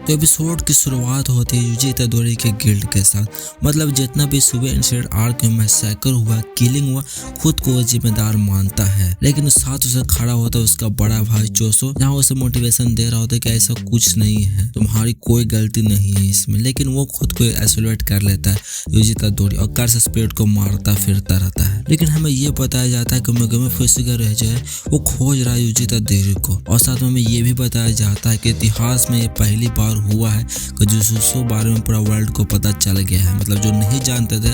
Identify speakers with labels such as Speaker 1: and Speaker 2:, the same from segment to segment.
Speaker 1: तो एपिसोड की शुरुआत होती है यूजी इतादोरी के गिल्ड के साथ। मतलब जितना भी सुबह इंसिडेंट आर्क में मैसेकर हुआ, किलिंग हुआ, खुद को जिम्मेदार मानता है, लेकिन साथ उसे खड़ा होता है उसका बड़ा भाई चोसो, जहाँ उसे मोटिवेशन दे रहा होता है कि ऐसा कुछ नहीं है, तुम्हारी कोई गलती नहीं है इसमें। लेकिन वो खुद को आइसोलेट कर लेता है यूजी इतादोरी और कर्स स्पिरिट को मारता फिरता रहता है। लेकिन हमें ये बताया जाता है कि मेगुमी फुशिगा जो है वो खोज रहा है यूजी इतादोरी को, और साथ में हमें ये भी बताया जाता है कि इतिहास में ये पहली बार हुआ है कि जुजुत्सु बारे में पूरा वर्ल्ड को पता चल गया है। मतलब जो नहीं जानते थे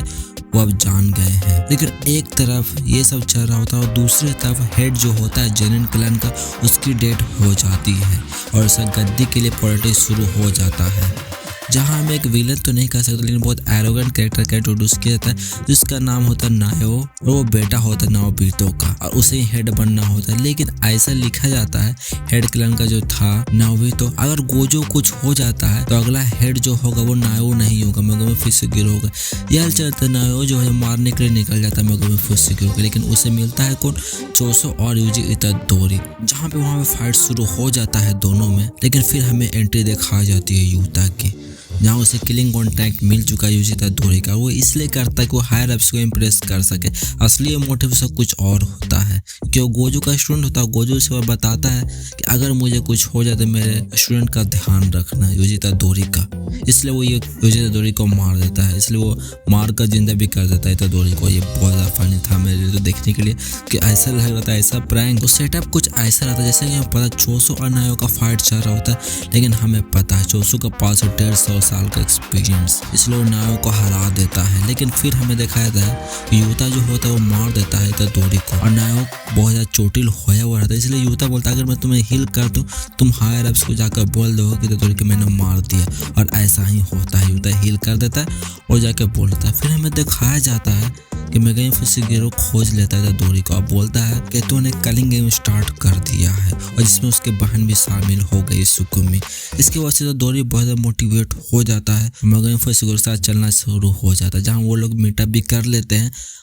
Speaker 1: वो अब जान गए हैं। लेकिन एक तरफ ये सब चल रहा होता है और दूसरी तरफ हेड जो होता है जेनिन क्लैन का, उसकी डेथ हो जाती है और उसका गद्दी के लिए पॉलिटिक्स शुरू हो जाता है, जहाँ हम एक विलन तो नहीं कह सकते लेकिन बहुत एरोगेंट कैरेक्टर का इंट्रोड्यूस किया जाता है जिसका नाम होता है नायो, और वो बेटा होता है नाओबितो का, और उसे ही हेड बनना होता है। लेकिन ऐसा लिखा जाता है हेड क्लैन का जो था नाओबितो, अगर गोजो कुछ हो जाता है तो अगला हेड जो होगा वो नायो नहीं होगा, मेगुमी फुशिगा होगा। यह चलते नायो जो है मारने के लिए निकल जाता है मेगुमी फुशिगा को, लेकिन उसे मिलता है कौन, चोसो और यूजी इतादोरी, जहाँ पे वहाँ पे फाइट शुरू हो जाता है दोनों में। लेकिन फिर हमें एंट्री दिखाई जाती है यूता की, जहाँ उसे किलिंग कॉन्ट्रैक्ट मिल चुका है यूजी इतादोरी का। वो इसलिए करता है कि वो हायर अप्स को इम्प्रेस कर सके, असली मोटिव से कुछ और होता है, क्योंकि वो गोजो का स्टूडेंट होता है। गोजो से वो बताता है कि अगर मुझे कुछ हो जाए तो मेरे स्टूडेंट का ध्यान रखना यूजी इतादोरी का, इसलिए वो ये यूजी इतादोरी को मार देता है, इसलिए वो मार कर जिंदा भी कर देता है इतादोरी को। ये बहुत ज़्यादा फनी था मेरे लिए तो देखने के लिए कि ऐसा लग रहा था, ऐसा प्रैंक। तो सेटअप कुछ ऐसा रहता है जैसे कि हमें पता चोसो और नायो का फाइट चल रहा होता है, लेकिन हमें पता है चोसो का पास 150 साल का एक्सपीरियंस, इसलिए वो नायो को हरा देता है। लेकिन फिर हमें दिखाया जाता है यूता जो होता है वो मार देता है इतादोरी को, और नायो बहुत ज़्यादा चोटिल होया हुआ रहता है। इसलिए यूता बोलता है अगर मैं तुम्हें हील कर दूं तुम हायर अप्स को जाकर बोल दो कि इतादोरी को मैंने मार दिया, और ऐसा ही होता है। यूता हील कर देता है और जाकर बोलता है। फिर हमें दिखाया जाता है कि मेगुमी फुशिगा खोज लेता है इतादोरी को और बोलता है कि तूने कलिंग गेम स्टार्ट कर दिया है, और जिसमें उसके बहन भी शामिल हो गई सुकुमी। इसके वजह से इतादोरी बहुत ज़्यादा मोटिवेट हो जाता है, मेगुमी फुशिगा के साथ चलना शुरू हो जाता है, जहाँ वो लोग मीटअप भी कर लेते हैं